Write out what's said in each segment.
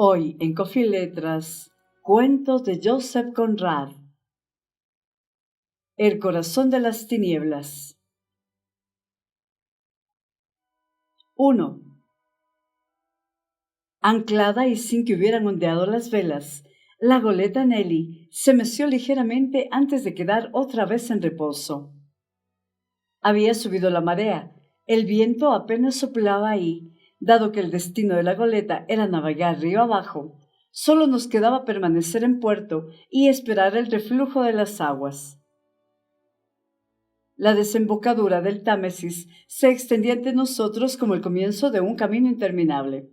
Hoy en Coffee Letras, cuentos de Joseph Conrad. El corazón de las tinieblas. 1. Anclada y sin que hubieran ondeado las velas, la goleta Nelly se meció ligeramente antes de quedar otra vez en reposo. Había subido la marea, el viento apenas soplaba ahí, dado que el destino de la goleta era navegar río abajo. Solo nos quedaba permanecer en puerto y esperar el reflujo de las aguas. La desembocadura del Támesis se extendía ante nosotros como el comienzo de un camino interminable.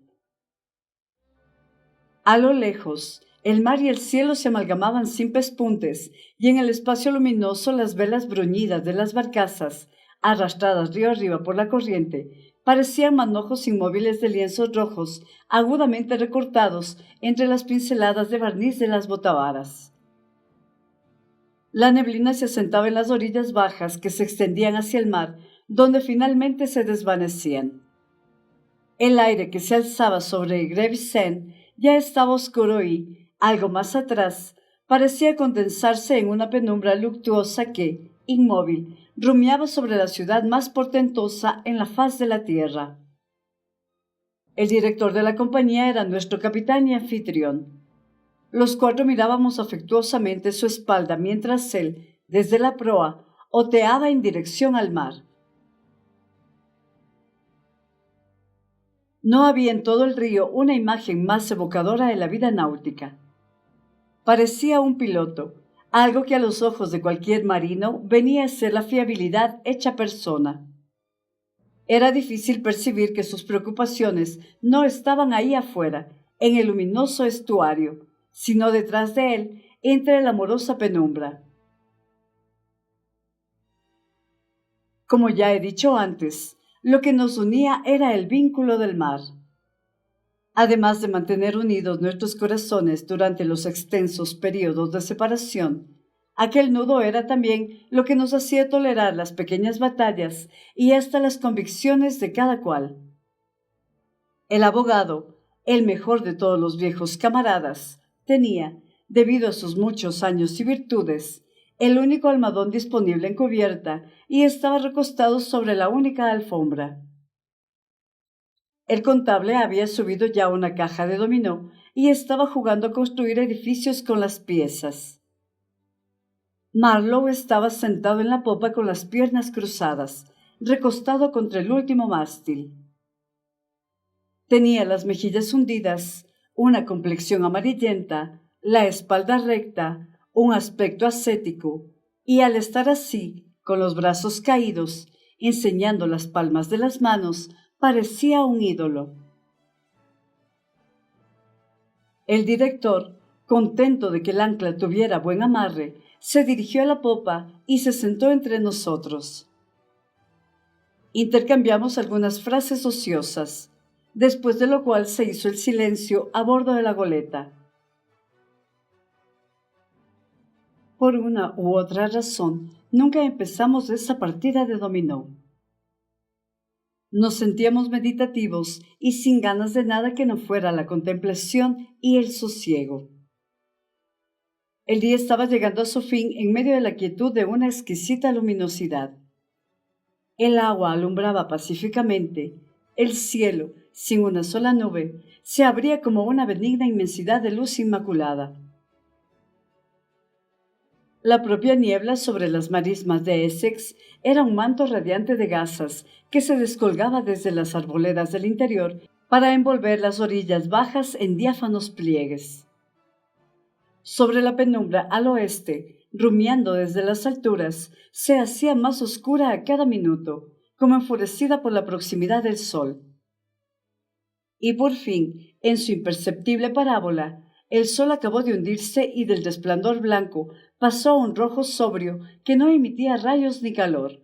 A lo lejos, el mar y el cielo se amalgamaban sin pespuntes, y en el espacio luminoso las velas bruñidas de las barcazas, arrastradas río arriba por la corriente, parecían manojos inmóviles de lienzos rojos, agudamente recortados entre las pinceladas de barniz de las botavaras. La neblina se asentaba en las orillas bajas que se extendían hacia el mar, donde finalmente se desvanecían. El aire que se alzaba sobre Gravesend ya estaba oscuro y, algo más atrás, parecía condensarse en una penumbra luctuosa que, inmóvil, rumiaba sobre la ciudad más portentosa en la faz de la tierra. El director de la compañía era nuestro capitán y anfitrión. Los cuatro mirábamos afectuosamente su espalda mientras él, desde la proa, oteaba en dirección al mar. No había en todo el río una imagen más evocadora de la vida náutica. Parecía un piloto, algo que a los ojos de cualquier marino venía a ser la fiabilidad hecha persona. Era difícil percibir que sus preocupaciones no estaban ahí afuera, en el luminoso estuario, sino detrás de él, entre la amorosa penumbra. Como ya he dicho antes, lo que nos unía era el vínculo del mar. Además de mantener unidos nuestros corazones durante los extensos períodos de separación, aquel nudo era también lo que nos hacía tolerar las pequeñas batallas y hasta las convicciones de cada cual. El abogado, el mejor de todos los viejos camaradas, tenía, debido a sus muchos años y virtudes, el único almohadón disponible en cubierta y estaba recostado sobre la única alfombra. El contable había subido ya una caja de dominó y estaba jugando a construir edificios con las piezas. Marlowe estaba sentado en la popa con las piernas cruzadas, recostado contra el último mástil. Tenía las mejillas hundidas, una complexión amarillenta, la espalda recta, un aspecto ascético, y al estar así, con los brazos caídos, enseñando las palmas de las manos, parecía un ídolo. El director, contento de que el ancla tuviera buen amarre, se dirigió a la popa y se sentó entre nosotros. Intercambiamos algunas frases ociosas, después de lo cual se hizo el silencio a bordo de la goleta. Por una u otra razón, nunca empezamos esa partida de dominó. Nos sentíamos meditativos y sin ganas de nada que no fuera la contemplación y el sosiego. El día estaba llegando a su fin en medio de la quietud de una exquisita luminosidad. El agua alumbraba pacíficamente, el cielo, sin una sola nube, se abría como una benigna inmensidad de luz inmaculada. La propia niebla sobre las marismas de Essex era un manto radiante de gasas que se descolgaba desde las arboledas del interior para envolver las orillas bajas en diáfanos pliegues. Sobre la penumbra al oeste, rumiando desde las alturas, se hacía más oscura a cada minuto, como enfurecida por la proximidad del sol. Y por fin, en su imperceptible parábola, el sol acabó de hundirse y del resplandor blanco pasó a un rojo sobrio que no emitía rayos ni calor,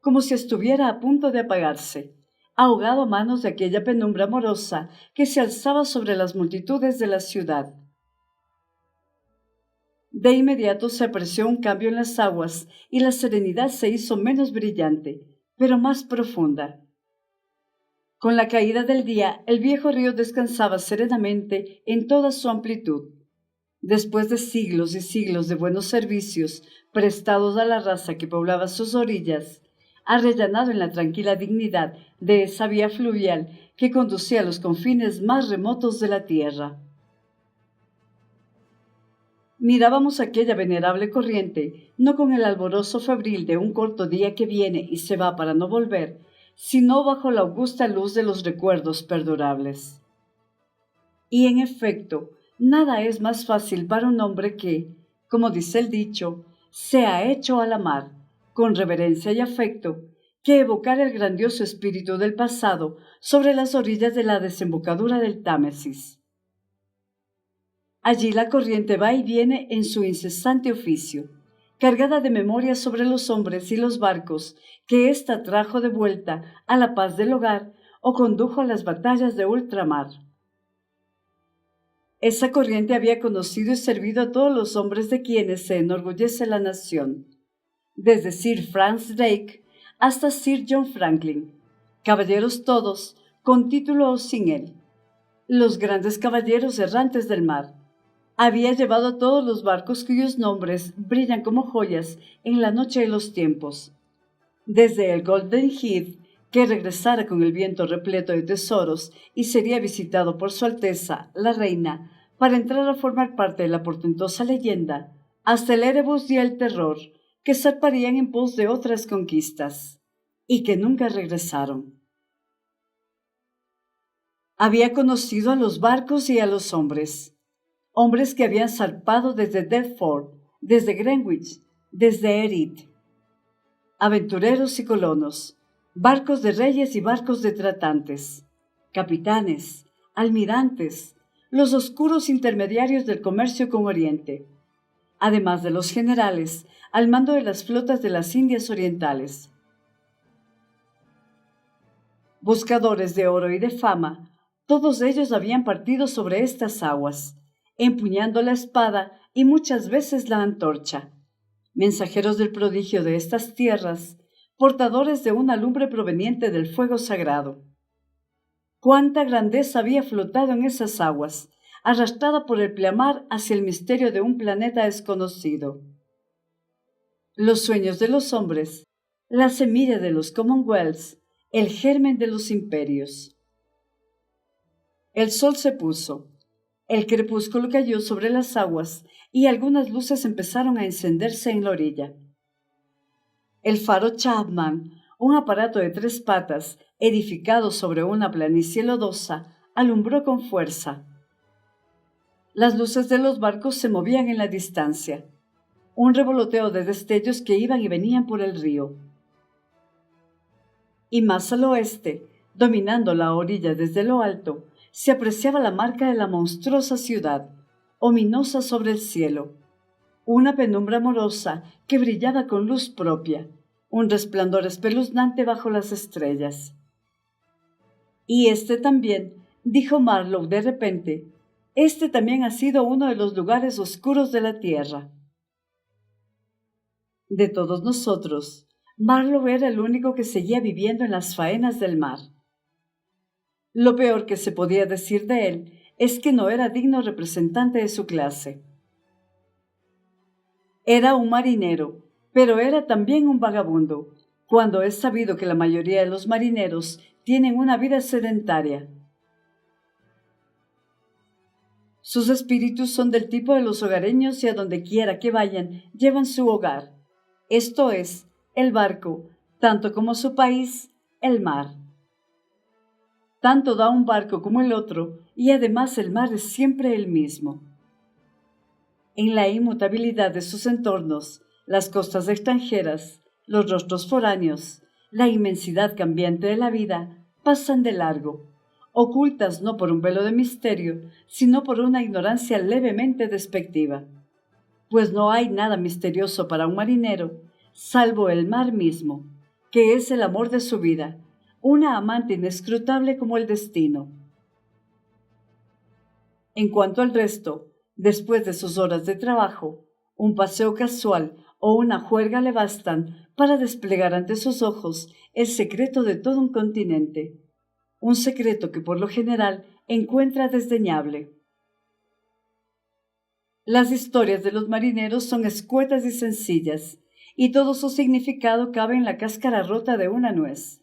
como si estuviera a punto de apagarse, ahogado a manos de aquella penumbra amorosa que se alzaba sobre las multitudes de la ciudad. De inmediato se apreció un cambio en las aguas y la serenidad se hizo menos brillante, pero más profunda. Con la caída del día, el viejo río descansaba serenamente en toda su amplitud. Después de siglos y siglos de buenos servicios prestados a la raza que poblaba sus orillas, arrellanado en la tranquila dignidad de esa vía fluvial que conducía a los confines más remotos de la tierra. Mirábamos aquella venerable corriente, no con el alborozo febril de un corto día que viene y se va para no volver, sino bajo la augusta luz de los recuerdos perdurables. Y en efecto, nada es más fácil para un hombre que, como dice el dicho, sea hecho a la mar, con reverencia y afecto, que evocar el grandioso espíritu del pasado sobre las orillas de la desembocadura del Támesis. Allí la corriente va y viene en su incesante oficio, cargada de memorias sobre los hombres y los barcos que ésta trajo de vuelta a la paz del hogar o condujo a las batallas de ultramar. Esa corriente había conocido y servido a todos los hombres de quienes se enorgullece la nación, desde Sir Francis Drake hasta Sir John Franklin, caballeros todos, con título o sin él, los grandes caballeros errantes del mar. Había llevado a todos los barcos cuyos nombres brillan como joyas en la noche de los tiempos, desde el Golden Heath, que regresara con el viento repleto de tesoros y sería visitado por Su Alteza, la Reina, para entrar a formar parte de la portentosa leyenda, hasta el Erebus y el Terror, que zarparían en pos de otras conquistas, y que nunca regresaron. Había conocido a los barcos y a los hombres que habían zarpado desde Deptford, desde Greenwich, desde Erith, aventureros y colonos, barcos de reyes y barcos de tratantes, capitanes, almirantes, los oscuros intermediarios del comercio con Oriente, además de los generales al mando de las flotas de las Indias Orientales. Buscadores de oro y de fama, todos ellos habían partido sobre estas aguas, empuñando la espada y muchas veces la antorcha, mensajeros del prodigio de estas tierras, portadores de una lumbre proveniente del fuego sagrado. Cuánta grandeza había flotado en esas aguas, arrastrada por el pleamar hacia el misterio de un planeta desconocido. Los sueños de los hombres, la semilla de los Commonwealths, el germen de los imperios. El sol se puso. El crepúsculo cayó sobre las aguas y algunas luces empezaron a encenderse en la orilla. El faro Chapman, un aparato de 3 patas, edificado sobre una planicie lodosa, alumbró con fuerza. Las luces de los barcos se movían en la distancia, un revoloteo de destellos que iban y venían por el río. Y más al oeste, dominando la orilla desde lo alto, se apreciaba la marca de la monstruosa ciudad, ominosa sobre el cielo, una penumbra amorosa que brillaba con luz propia, un resplandor espeluznante bajo las estrellas. Y este también, dijo Marlowe de repente, este también ha sido uno de los lugares oscuros de la tierra. De todos nosotros, Marlowe era el único que seguía viviendo en las faenas del mar. Lo peor que se podía decir de él es que no era digno representante de su clase. Era un marinero, pero era también un vagabundo, cuando es sabido que la mayoría de los marineros tienen una vida sedentaria. Sus espíritus son del tipo de los hogareños y a donde quiera que vayan llevan su hogar, esto es, el barco, tanto como su país, el mar. Tanto da un barco como el otro, y además el mar es siempre el mismo. En la inmutabilidad de sus entornos, las costas extranjeras, los rostros foráneos, la inmensidad cambiante de la vida, pasan de largo, ocultas no por un velo de misterio, sino por una ignorancia levemente despectiva. Pues no hay nada misterioso para un marinero, salvo el mar mismo, que es el amor de su vida, una amante inescrutable como el destino. En cuanto al resto, después de sus horas de trabajo, un paseo casual o una juerga le bastan para desplegar ante sus ojos el secreto de todo un continente. un secreto que por lo general encuentra desdeñable. Las historias de los marineros son escuetas y sencillas, y todo su significado cabe en la cáscara rota de una nuez.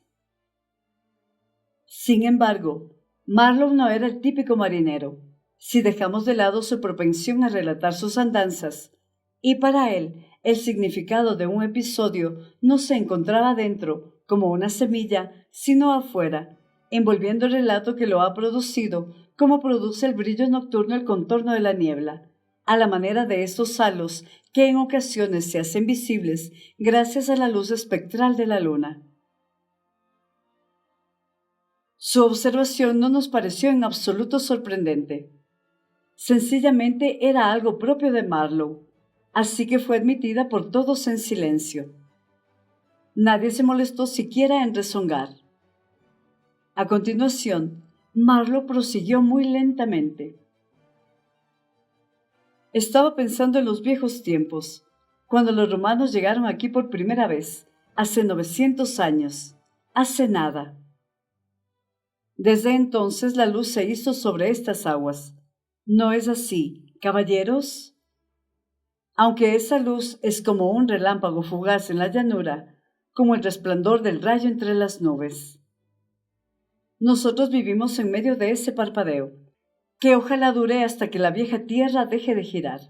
Sin embargo, Marlowe no era el típico marinero, si dejamos de lado su propensión a relatar sus andanzas, y para él el significado de un episodio no se encontraba dentro, como una semilla, sino afuera, envolviendo el relato que lo ha producido, como produce el brillo nocturno el contorno de la niebla, a la manera de estos halos que en ocasiones se hacen visibles gracias a la luz espectral de la luna. Su observación no nos pareció en absoluto sorprendente. Sencillamente era algo propio de Marlowe, así que fue admitida por todos en silencio. Nadie se molestó siquiera en rezongar. A continuación, Marlowe prosiguió muy lentamente. Estaba pensando en los viejos tiempos, cuando los romanos llegaron aquí por primera vez, hace 900 años, hace nada. Desde entonces la luz se hizo sobre estas aguas. ¿No es así, caballeros? Aunque esa luz es como un relámpago fugaz en la llanura, como el resplandor del rayo entre las nubes. Nosotros vivimos en medio de ese parpadeo, que ojalá dure hasta que la vieja tierra deje de girar.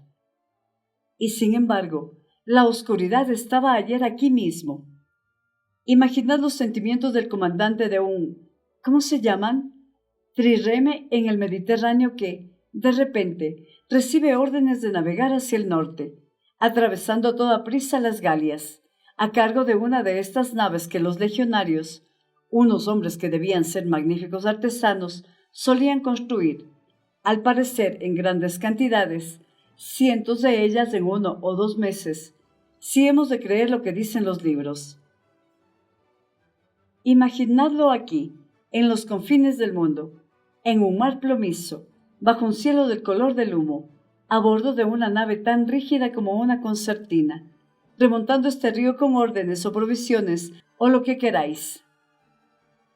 Y sin embargo, la oscuridad estaba ayer aquí mismo. Imaginad los sentimientos del comandante de un, ¿cómo se llaman? Trireme en el Mediterráneo que, de repente, recibe órdenes de navegar hacia el norte, atravesando a toda prisa las Galias, a cargo de una de estas naves que los legionarios, unos hombres que debían ser magníficos artesanos, solían construir, al parecer en grandes cantidades, cientos de ellas en 1 o 2 meses, si hemos de creer lo que dicen los libros. Imaginadlo aquí, en los confines del mundo, en un mar plomizo, bajo un cielo del color del humo, a bordo de una nave tan rígida como una concertina, remontando este río con órdenes o provisiones o lo que queráis.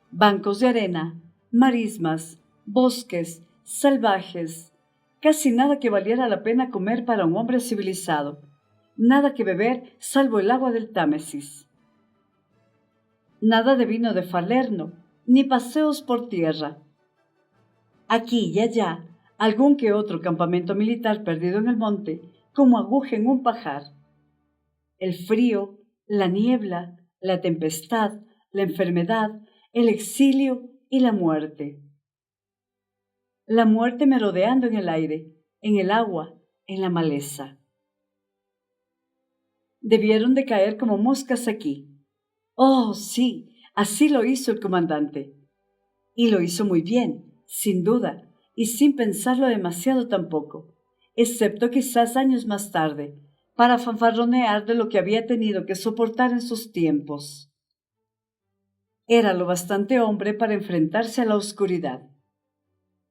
Bancos de arena, marismas, bosques, salvajes, casi nada que valiera la pena comer para un hombre civilizado, nada que beber salvo el agua del Támesis. Nada de vino de Falerno, ni paseos por tierra. Aquí y allá, algún que otro campamento militar perdido en el monte, como aguja en un pajar. El frío, la niebla, la tempestad, la enfermedad, el exilio y la muerte. La muerte merodeando en el aire, en el agua, en la maleza. Debieron de caer como moscas aquí. Oh, sí, así lo hizo el comandante. Y lo hizo muy bien, sin duda, y sin pensarlo demasiado tampoco, excepto quizás años más tarde, para fanfarronear de lo que había tenido que soportar en sus tiempos. Era lo bastante hombre para enfrentarse a la oscuridad.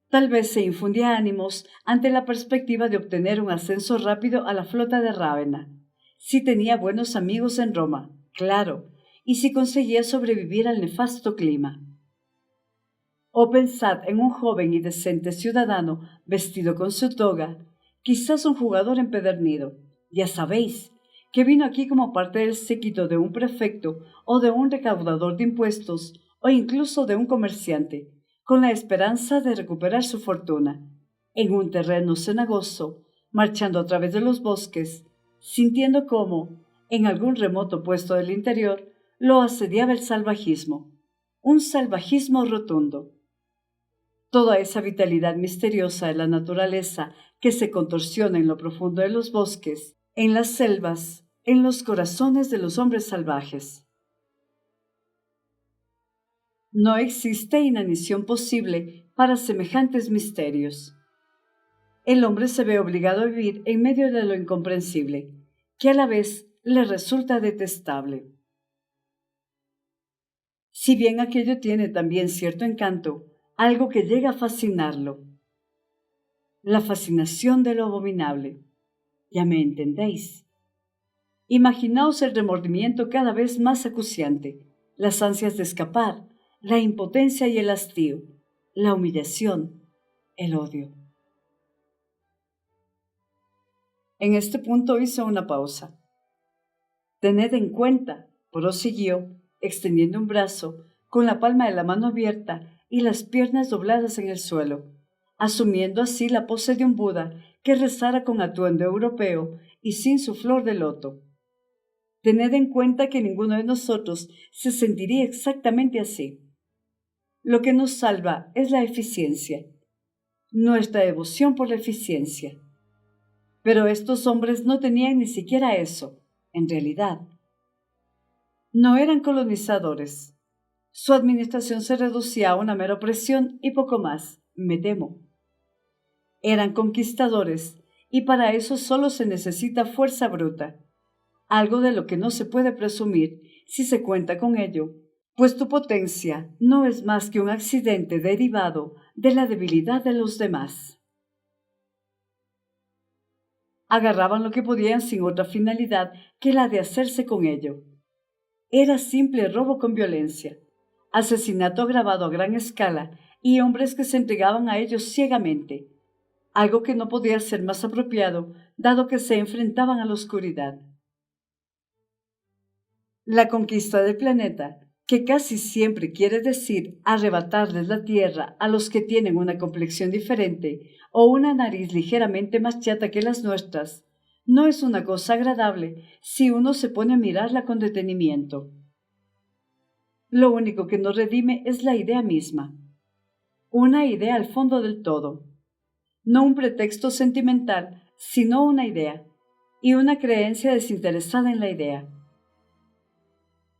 Tal vez se infundía ánimos ante la perspectiva de obtener un ascenso rápido a la flota de Rávena, si tenía buenos amigos en Roma, claro, y si conseguía sobrevivir al nefasto clima. O pensad en un joven y decente ciudadano vestido con su toga, quizás un jugador empedernido, ya sabéis, que vino aquí como parte del séquito de un prefecto o de un recaudador de impuestos o incluso de un comerciante, con la esperanza de recuperar su fortuna, en un terreno cenagoso, marchando a través de los bosques, sintiendo cómo, en algún remoto puesto del interior, lo asediaba el salvajismo, un salvajismo rotundo. Toda esa vitalidad misteriosa de la naturaleza que se contorsiona en lo profundo de los bosques, en las selvas, en los corazones de los hombres salvajes. No existe inanición posible para semejantes misterios. El hombre se ve obligado a vivir en medio de lo incomprensible, que a la vez le resulta detestable. Si bien aquello tiene también cierto encanto, algo que llega a fascinarlo. La fascinación de lo abominable. Ya me entendéis. Imaginaos el remordimiento cada vez más acuciante, las ansias de escapar, la impotencia y el hastío, la humillación, el odio. En este punto hizo una pausa. Tened en cuenta, prosiguió, extendiendo un brazo, con la palma de la mano abierta y las piernas dobladas en el suelo, asumiendo así la pose de un Buda que rezara con atuendo europeo y sin su flor de loto. Tened en cuenta que ninguno de nosotros se sentiría exactamente así. Lo que nos salva es la eficiencia, nuestra devoción por la eficiencia. Pero estos hombres no tenían ni siquiera eso, en realidad. No eran colonizadores. Su administración se reducía a una mera opresión y poco más, me temo. Eran conquistadores, y para eso solo se necesita fuerza bruta, algo de lo que no se puede presumir si se cuenta con ello, pues tu potencia no es más que un accidente derivado de la debilidad de los demás. Agarraban lo que podían sin otra finalidad que la de hacerse con ello. Era simple robo con violencia, asesinato agravado a gran escala y hombres que se entregaban a ellos ciegamente, algo que no podía ser más apropiado dado que se enfrentaban a la oscuridad. La conquista del planeta, que casi siempre quiere decir arrebatarles la tierra a los que tienen una complexión diferente o una nariz ligeramente más chata que las nuestras, no es una cosa agradable si uno se pone a mirarla con detenimiento. Lo único que nos redime es la idea misma, una idea al fondo del todo, no un pretexto sentimental, sino una idea, y una creencia desinteresada en la idea.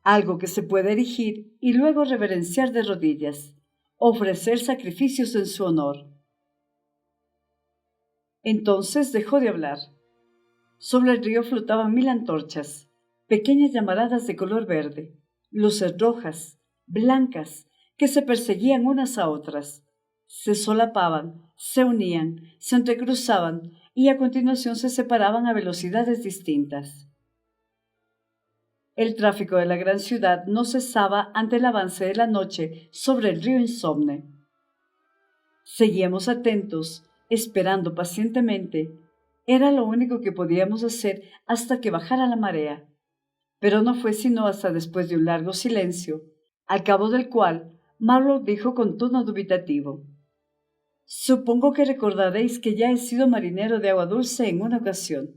Algo que se puede erigir y luego reverenciar de rodillas, ofrecer sacrificios en su honor. Entonces dejó de hablar. Sobre el río flotaban 1000 antorchas, pequeñas llamaradas de color verde, luces rojas, blancas, que se perseguían unas a otras, se solapaban, se unían, se entrecruzaban y a continuación se separaban a velocidades distintas. El tráfico de la gran ciudad no cesaba ante el avance de la noche sobre el río insomne. Seguíamos atentos, esperando pacientemente. Era lo único que podíamos hacer hasta que bajara la marea. Pero no fue sino hasta después de un largo silencio, al cabo del cual Marlowe dijo con tono dubitativo: «Supongo que recordaréis que ya he sido marinero de agua dulce en una ocasión,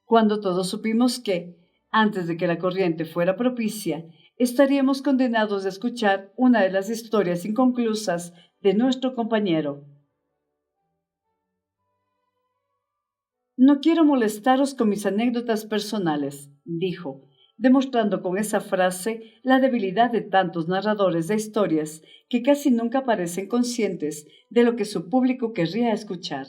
cuando todos supimos que, antes de que la corriente fuera propicia, estaríamos condenados a escuchar una de las historias inconclusas de nuestro compañero. No quiero molestaros con mis anécdotas personales», dijo, demostrando con esa frase la debilidad de tantos narradores de historias que casi nunca parecen conscientes de lo que su público querría escuchar.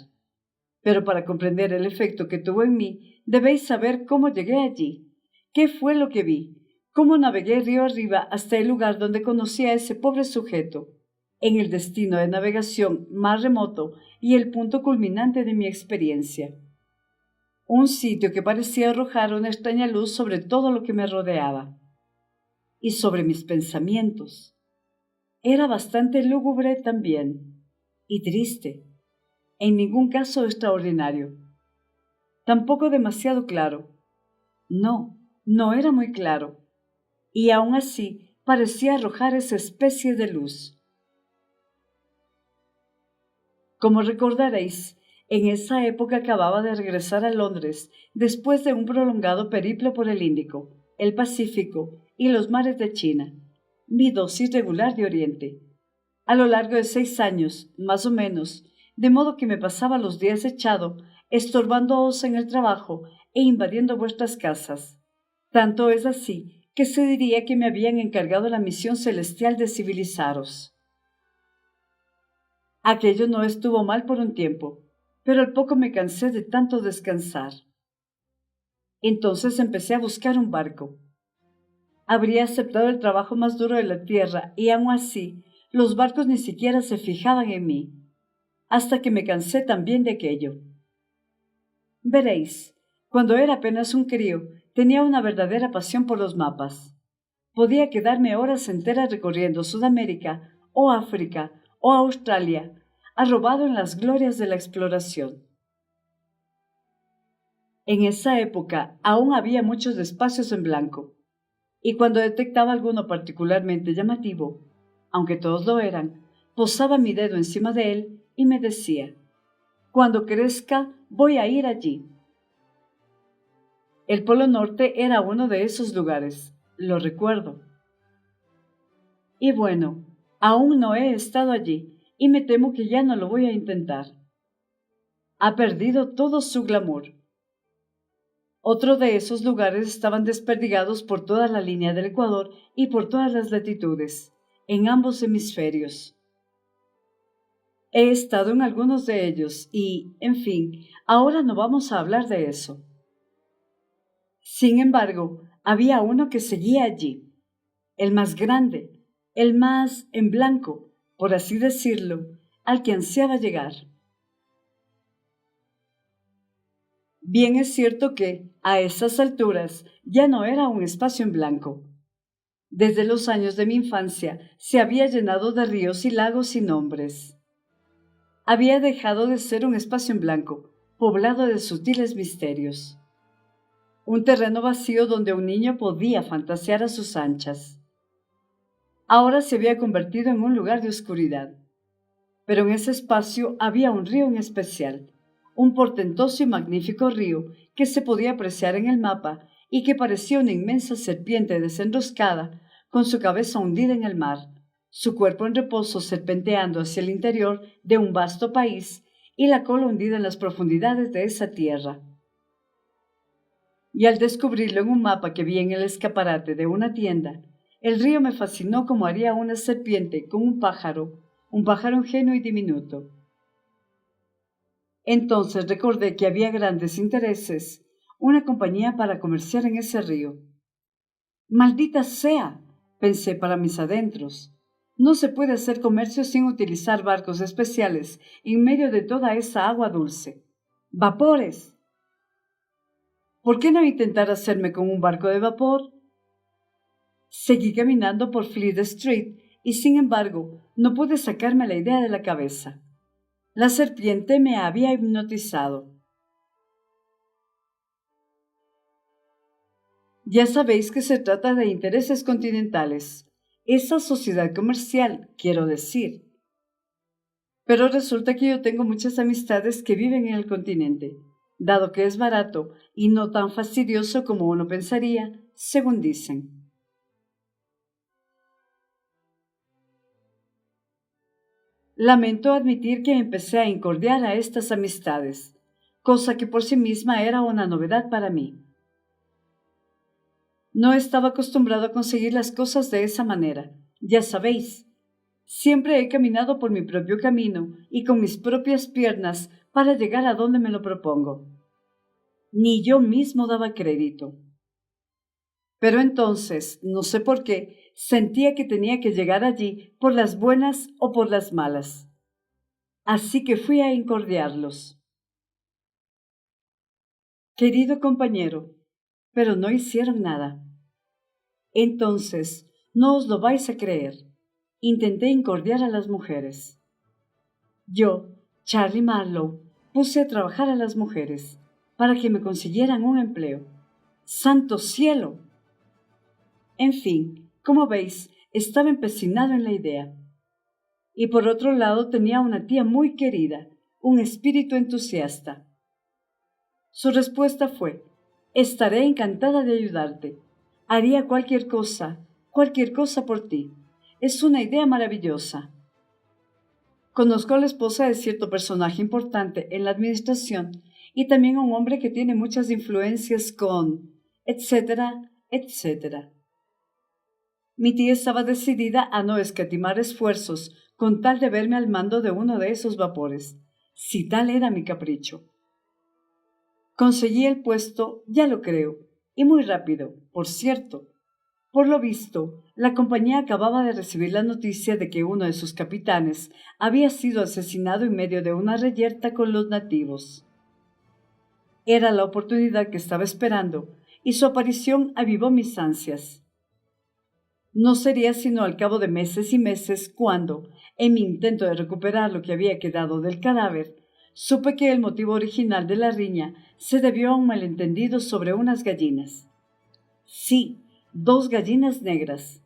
«Pero para comprender el efecto que tuvo en mí, debéis saber cómo llegué allí. ¿Qué fue lo que vi? ¿Cómo navegué río arriba hasta el lugar donde conocí a ese pobre sujeto, en el destino de navegación más remoto y el punto culminante de mi experiencia? Un sitio que parecía arrojar una extraña luz sobre todo lo que me rodeaba y sobre mis pensamientos. Era bastante lúgubre también y triste, en ningún caso extraordinario, tampoco demasiado claro. No, no era muy claro, y aún así parecía arrojar esa especie de luz. Como recordaréis, en esa época acababa de regresar a Londres después de un prolongado periplo por el Índico, el Pacífico y los mares de China, mi dosis regular de Oriente. A lo largo de 6 años, más o menos, de modo que me pasaba los días echado, estorbándoos en el trabajo e invadiendo vuestras casas. Tanto es así que se diría que me habían encargado la misión celestial de civilizaros. Aquello no estuvo mal por un tiempo, pero al poco me cansé de tanto descansar. Entonces empecé a buscar un barco. Habría aceptado el trabajo más duro de la tierra y aun así los barcos ni siquiera se fijaban en mí, hasta que me cansé también de aquello. Veréis, cuando era apenas un crío, tenía una verdadera pasión por los mapas. Podía quedarme horas enteras recorriendo Sudamérica, o África, o Australia, arrobado en las glorias de la exploración. En esa época aún había muchos espacios en blanco, y cuando detectaba alguno particularmente llamativo, aunque todos lo eran, posaba mi dedo encima de él y me decía: «Cuando crezca, voy a ir allí». El Polo Norte era uno de esos lugares, lo recuerdo. Y bueno, aún no he estado allí y me temo que ya no lo voy a intentar. Ha perdido todo su glamour. Otro de esos lugares estaban desperdigados por toda la línea del Ecuador y por todas las latitudes, en ambos hemisferios. He estado en algunos de ellos y, en fin, ahora no vamos a hablar de eso. Sin embargo, había uno que seguía allí, el más grande, el más en blanco, por así decirlo, al que ansiaba llegar. Bien es cierto que, a esas alturas, ya no era un espacio en blanco. Desde los años de mi infancia se había llenado de ríos y lagos sin nombres. Había dejado de ser un espacio en blanco, poblado de sutiles misterios. Un terreno vacío donde un niño podía fantasear a sus anchas. Ahora se había convertido en un lugar de oscuridad. Pero en ese espacio había un río en especial, un portentoso y magnífico río que se podía apreciar en el mapa y que parecía una inmensa serpiente desenroscada, con su cabeza hundida en el mar, su cuerpo en reposo serpenteando hacia el interior de un vasto país y la cola hundida en las profundidades de esa tierra. Y al descubrirlo en un mapa que vi en el escaparate de una tienda, el río me fascinó como haría una serpiente con un pájaro ingenuo y diminuto. Entonces recordé que había grandes intereses, una compañía para comerciar en ese río. ¡Maldita sea!, pensé para mis adentros. No se puede hacer comercio sin utilizar barcos especiales en medio de toda esa agua dulce. ¡Vapores! ¿Por qué no intentar hacerme con un barco de vapor? Seguí caminando por Fleet Street y, sin embargo, no pude sacarme la idea de la cabeza. La serpiente me había hipnotizado. Ya sabéis que se trata de intereses continentales, esa sociedad comercial, quiero decir. Pero resulta que yo tengo muchas amistades que viven en el continente, dado que es barato y no tan fastidioso como uno pensaría, según dicen. Lamento admitir que empecé a incordiar a estas amistades, cosa que por sí misma era una novedad para mí. No estaba acostumbrado a conseguir las cosas de esa manera, ya sabéis. Siempre he caminado por mi propio camino y con mis propias piernas para llegar a donde me lo propongo. Ni yo mismo daba crédito. Pero entonces, no sé por qué, sentía que tenía que llegar allí por las buenas o por las malas. Así que fui a incordiarlos. Querido compañero, pero no hicieron nada. Entonces, no os lo vais a creer. Intenté incordiar a las mujeres. Yo, Charlie Marlowe, puse a trabajar a las mujeres para que me consiguieran un empleo. ¡Santo cielo! En fin, como veis, estaba empecinado en la idea. Y por otro lado tenía una tía muy querida, un espíritu entusiasta. Su respuesta fue: «Estaré encantada de ayudarte. Haría cualquier cosa por ti. Es una idea maravillosa». Conozco a la esposa de cierto personaje importante en la administración y también a un hombre que tiene muchas influencias con, etcétera, etcétera. Mi tía estaba decidida a no escatimar esfuerzos con tal de verme al mando de uno de esos vapores, si tal era mi capricho. Conseguí el puesto, ya lo creo, y muy rápido, por cierto. Por lo visto, la compañía acababa de recibir la noticia de que uno de sus capitanes había sido asesinado en medio de una reyerta con los nativos. Era la oportunidad que estaba esperando, y su aparición avivó mis ansias. No sería sino al cabo de meses y meses cuando, en mi intento de recuperar lo que había quedado del cadáver, supe que el motivo original de la riña se debió a un malentendido sobre unas gallinas. Sí, 2 gallinas negras.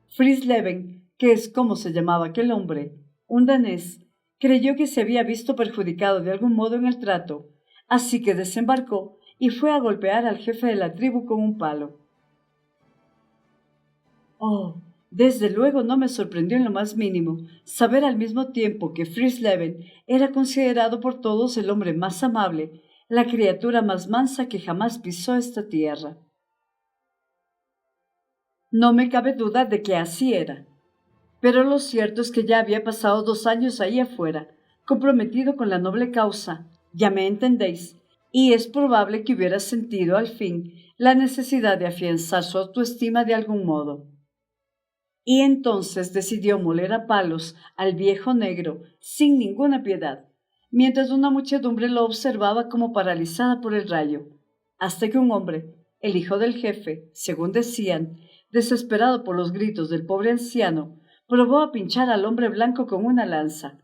Fritz Leven, que es como se llamaba aquel hombre, un danés, creyó que se había visto perjudicado de algún modo en el trato, así que desembarcó y fue a golpear al jefe de la tribu con un palo. Oh, desde luego no me sorprendió en lo más mínimo saber al mismo tiempo que Fritz Leven era considerado por todos el hombre más amable, la criatura más mansa que jamás pisó esta tierra. No me cabe duda de que así era, pero lo cierto es que ya había pasado 2 años ahí afuera, comprometido con la noble causa, ya me entendéis, y es probable que hubiera sentido al fin la necesidad de afianzar su autoestima de algún modo. Y entonces decidió moler a palos al viejo negro sin ninguna piedad, mientras una muchedumbre lo observaba como paralizada por el rayo, hasta que un hombre, el hijo del jefe, según decían, desesperado por los gritos del pobre anciano, probó a pinchar al hombre blanco con una lanza,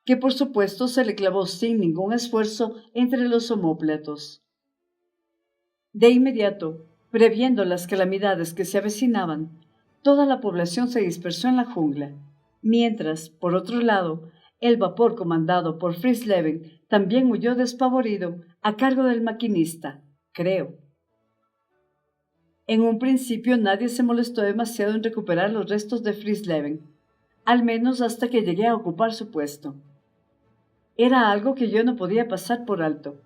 que por supuesto se le clavó sin ningún esfuerzo entre los omóplatos. De inmediato, previendo las calamidades que se avecinaban, toda la población se dispersó en la jungla, mientras, por otro lado, el vapor comandado por Fritz Leven también huyó despavorido a cargo del maquinista, creo. En un principio nadie se molestó demasiado en recuperar los restos de Fritz Leven, al menos hasta que llegué a ocupar su puesto. Era algo que yo no podía pasar por alto.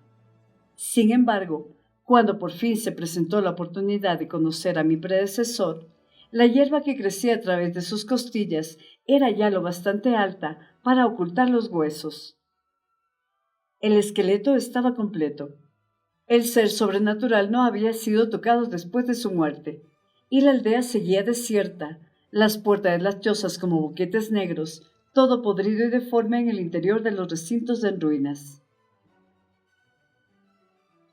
Sin embargo, cuando por fin se presentó la oportunidad de conocer a mi predecesor, la hierba que crecía a través de sus costillas era ya lo bastante alta para ocultar los huesos. El esqueleto estaba completo. El ser sobrenatural no había sido tocado después de su muerte, y la aldea seguía desierta, las puertas de las chozas como boquetes negros, todo podrido y deforme en el interior de los recintos en ruinas.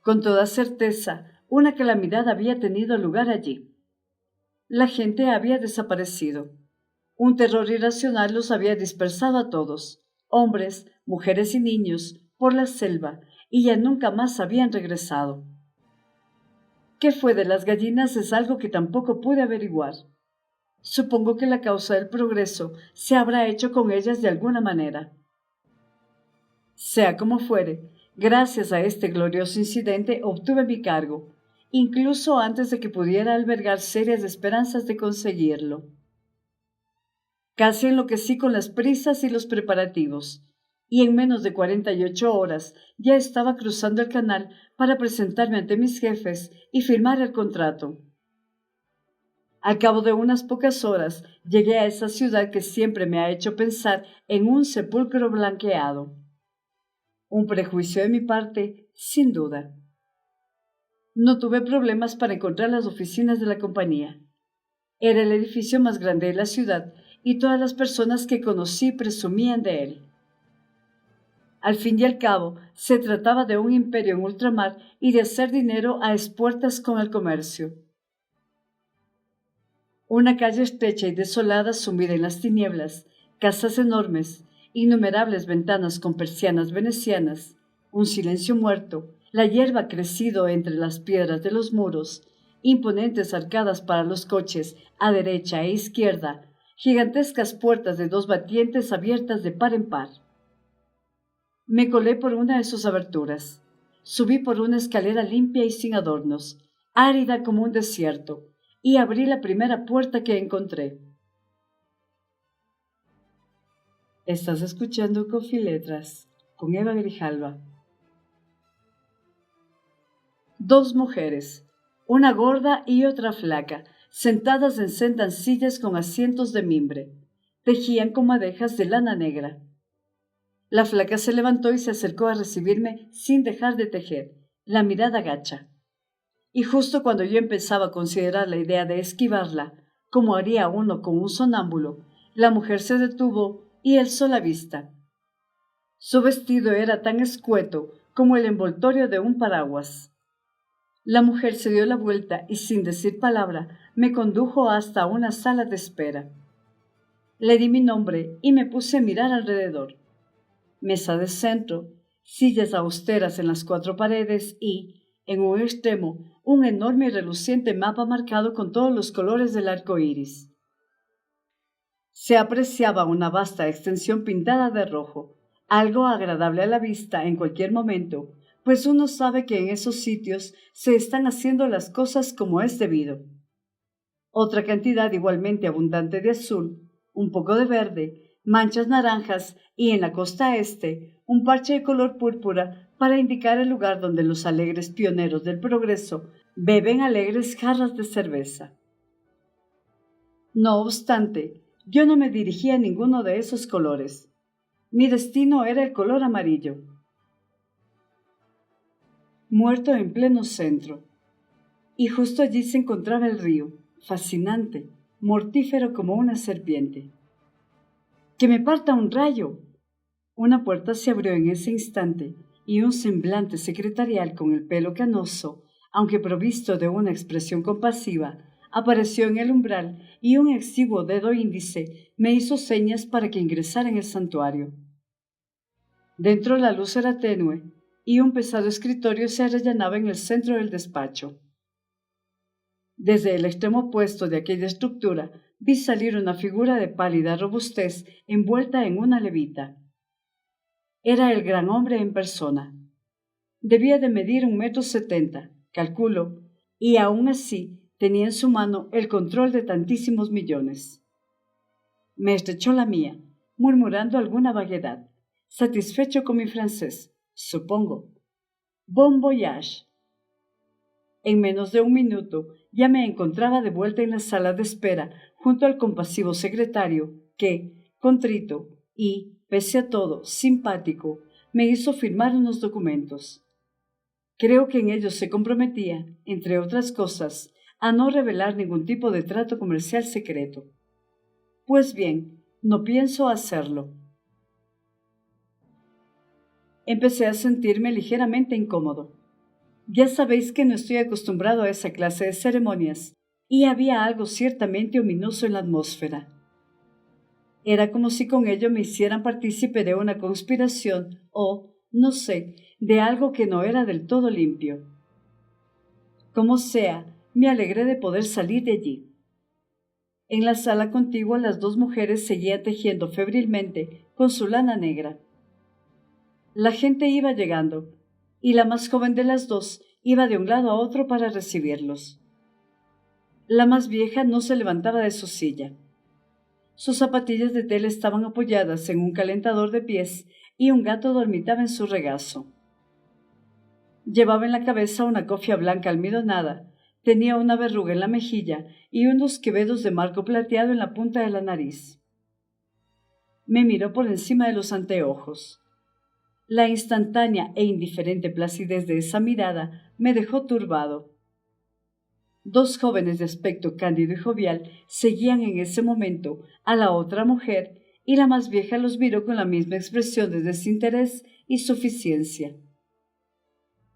Con toda certeza, una calamidad había tenido lugar allí. La gente había desaparecido. Un terror irracional los había dispersado a todos, hombres, mujeres y niños, por la selva, y ya nunca más habían regresado. ¿Qué fue de las gallinas? Es algo que tampoco pude averiguar. Supongo que la causa del progreso se habrá hecho con ellas de alguna manera. Sea como fuere, gracias a este glorioso incidente obtuve mi cargo, incluso antes de que pudiera albergar serias esperanzas de conseguirlo. Casi enloquecí con las prisas y los preparativos, y en menos de 48 horas ya estaba cruzando el canal para presentarme ante mis jefes y firmar el contrato. Al cabo de unas pocas horas llegué a esa ciudad que siempre me ha hecho pensar en un sepulcro blanqueado. Un prejuicio de mi parte, sin duda. No tuve problemas para encontrar las oficinas de la compañía. Era el edificio más grande de la ciudad y todas las personas que conocí presumían de él. Al fin y al cabo, se trataba de un imperio en ultramar y de hacer dinero a espuertas con el comercio. Una calle estrecha y desolada sumida en las tinieblas, casas enormes, innumerables ventanas con persianas venecianas, un silencio muerto, la hierba crecido entre las piedras de los muros, imponentes arcadas para los coches a derecha e izquierda, gigantescas puertas de 2 batientes abiertas de par en par. Me colé por una de sus aberturas. Subí por una escalera limpia y sin adornos, árida como un desierto, y abrí la primera puerta que encontré. Estás escuchando Coffee Letras con Eva Grijalva. 2 mujeres, una gorda y otra flaca, sentadas en sendas sillas con asientos de mimbre, tejían con madejas de lana negra. La flaca se levantó y se acercó a recibirme sin dejar de tejer, la mirada gacha. Y justo cuando yo empezaba a considerar la idea de esquivarla, como haría uno con un sonámbulo, la mujer se detuvo y alzó la vista. Su vestido era tan escueto como el envoltorio de un paraguas. La mujer se dio la vuelta y sin decir palabra me condujo hasta una sala de espera. Le di mi nombre y me puse a mirar alrededor. Mesa de centro, sillas austeras en las 4 paredes y, en un extremo, un enorme y reluciente mapa marcado con todos los colores del arco iris. Se apreciaba una vasta extensión pintada de rojo, algo agradable a la vista en cualquier momento, pues uno sabe que en esos sitios se están haciendo las cosas como es debido. Otra cantidad igualmente abundante de azul, un poco de verde, manchas naranjas y en la costa este un parche de color púrpura para indicar el lugar donde los alegres pioneros del progreso beben alegres jarras de cerveza. No obstante, yo no me dirigía a ninguno de esos colores. Mi destino era el color amarillo. Muerto en pleno centro. Y justo allí se encontraba el río, fascinante, mortífero como una serpiente. ¡Que me parta un rayo! Una puerta se abrió en ese instante y un semblante secretarial con el pelo canoso, aunque provisto de una expresión compasiva, apareció en el umbral y un exiguo dedo índice me hizo señas para que ingresara en el santuario. Dentro la luz era tenue y un pesado escritorio se arrellanaba en el centro del despacho. Desde el extremo opuesto de aquella estructura vi salir una figura de pálida robustez envuelta en una levita. Era el gran hombre en persona. Debía de medir 1,70 m, calculo, y aún así tenía en su mano el control de tantísimos millones. Me estrechó la mía, murmurando alguna vaguedad, satisfecho con mi francés, supongo. Bon voyage. En menos de un minuto ya me encontraba de vuelta en la sala de espera junto al compasivo secretario que, contrito y, pese a todo, simpático, me hizo firmar unos documentos. Creo que en ellos se comprometía, entre otras cosas, a no revelar ningún tipo de trato comercial secreto. Pues bien, no pienso hacerlo. Empecé a sentirme ligeramente incómodo. Ya sabéis que no estoy acostumbrado a esa clase de ceremonias, y había algo ciertamente ominoso en la atmósfera. Era como si con ello me hicieran partícipe de una conspiración o, no sé, de algo que no era del todo limpio. Como sea, me alegré de poder salir de allí. En la sala contigua las 2 mujeres seguían tejiendo febrilmente con su lana negra. La gente iba llegando, y la más joven de las 2 iba de un lado a otro para recibirlos. La más vieja no se levantaba de su silla. Sus zapatillas de tela estaban apoyadas en un calentador de pies y un gato dormitaba en su regazo. Llevaba en la cabeza una cofia blanca almidonada, tenía una verruga en la mejilla y unos quevedos de marco plateado en la punta de la nariz. Me miró por encima de los anteojos. La instantánea e indiferente placidez de esa mirada me dejó turbado. 2 jóvenes de aspecto cándido y jovial seguían en ese momento a la otra mujer y la más vieja los miró con la misma expresión de desinterés y suficiencia.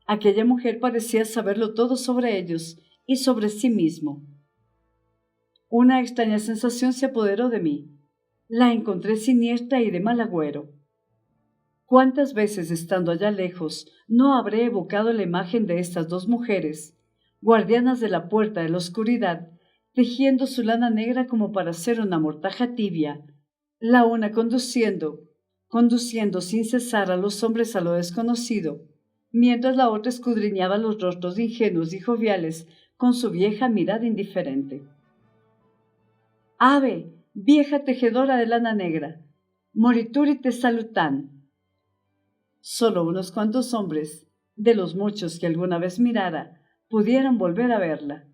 Aquella mujer parecía saberlo todo sobre ellos y sobre sí mismo. Una extraña sensación se apoderó de mí. La encontré siniestra y de mal agüero. ¿Cuántas veces estando allá lejos no habré evocado la imagen de estas 2 mujeres, guardianas de la puerta de la oscuridad, tejiendo su lana negra como para hacer una mortaja tibia, la una conduciendo sin cesar a los hombres a lo desconocido, mientras la otra escudriñaba los rostros ingenuos y joviales con su vieja mirada indiferente. Ave, vieja tejedora de lana negra, morituri te salutan. Solo unos cuantos hombres, de los muchos que alguna vez mirara, pudieran volver a verla,